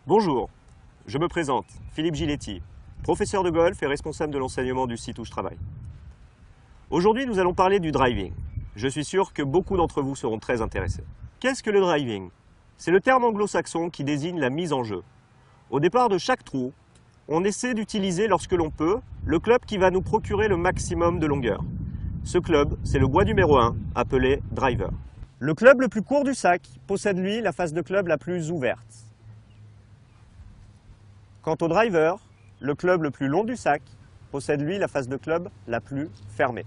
Bonjour, je me présente, Philippe Giletti, professeur de golf et responsable de l'enseignement du site où je travaille. Aujourd'hui, nous allons parler du driving. Je suis sûr que beaucoup d'entre vous seront très intéressés. Qu'est-ce que le driving? C'est le terme anglo-saxon qui désigne la mise en jeu. Au départ de chaque trou, on essaie d'utiliser, lorsque l'on peut, le club qui va nous procurer le maximum de longueur. Ce club, c'est le bois numéro 1, appelé driver. Le club le plus court du sac possède, lui, la face de club la plus ouverte. Quant au driver, le club le plus long du sac possède, lui, la face de club la plus fermée.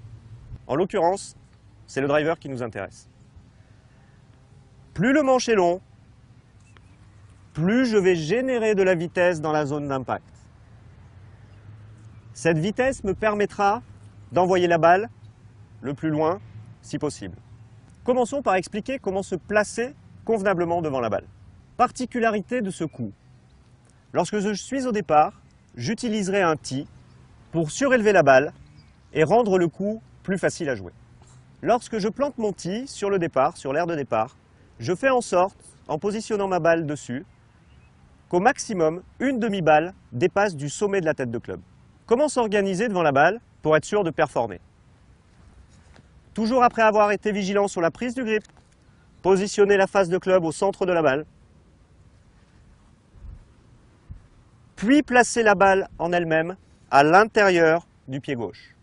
En l'occurrence, c'est le driver qui nous intéresse. Plus le manche est long, plus je vais générer de la vitesse dans la zone d'impact. Cette vitesse me permettra d'envoyer la balle le plus loin si possible. Commençons par expliquer comment se placer convenablement devant la balle. Particularité de ce coup. Lorsque je suis au départ, j'utiliserai un tee pour surélever la balle et rendre le coup plus facile à jouer. Lorsque je plante mon tee sur le départ, sur l'aire de départ, je fais en sorte, en positionnant ma balle dessus, qu'au maximum, une demi-balle dépasse du sommet de la tête de club. Comment s'organiser devant la balle pour être sûr de performer? Toujours après avoir été vigilant sur la prise du grip, positionner la face de club au centre de la balle, puis placer la balle en elle-même à l'intérieur du pied gauche.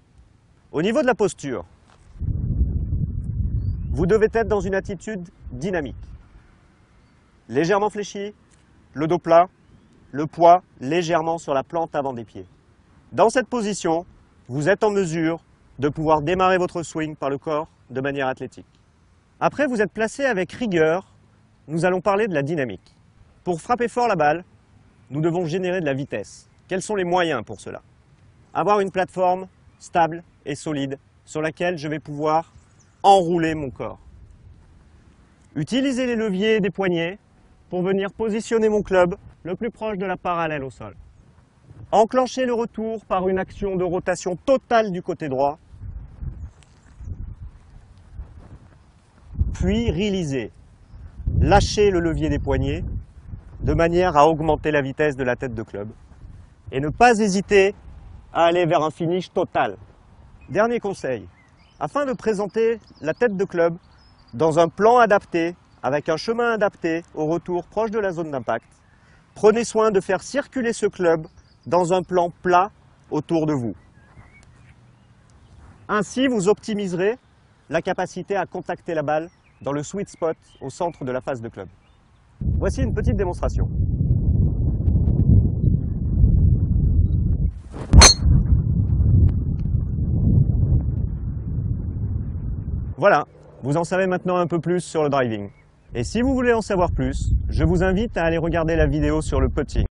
Au niveau de la posture, vous devez être dans une attitude dynamique. Légèrement fléchi, le dos plat, le poids légèrement sur la plante avant des pieds. Dans cette position, vous êtes en mesure de pouvoir démarrer votre swing par le corps de manière athlétique. Après, vous êtes placé avec rigueur, nous allons parler de la dynamique. Pour frapper fort la balle, nous devons générer de la vitesse. Quels sont les moyens pour cela? Avoir une plateforme stable et solide sur laquelle je vais pouvoir enrouler mon corps. Utiliser les leviers des poignets pour venir positionner mon club le plus proche de la parallèle au sol. Enclencher le retour par une action de rotation totale du côté droit. Puis réaliser. Lâcher le levier des poignets de manière à augmenter la vitesse de la tête de club. Et ne pas hésiter à aller vers un finish total. Dernier conseil, afin de présenter la tête de club dans un plan adapté, avec un chemin adapté au retour proche de la zone d'impact, prenez soin de faire circuler ce club dans un plan plat autour de vous. Ainsi, vous optimiserez la capacité à contacter la balle dans le sweet spot au centre de la face de club. Voici une petite démonstration. Voilà, vous en savez maintenant un peu plus sur le driving. Et si vous voulez en savoir plus, je vous invite à aller regarder la vidéo sur le putting.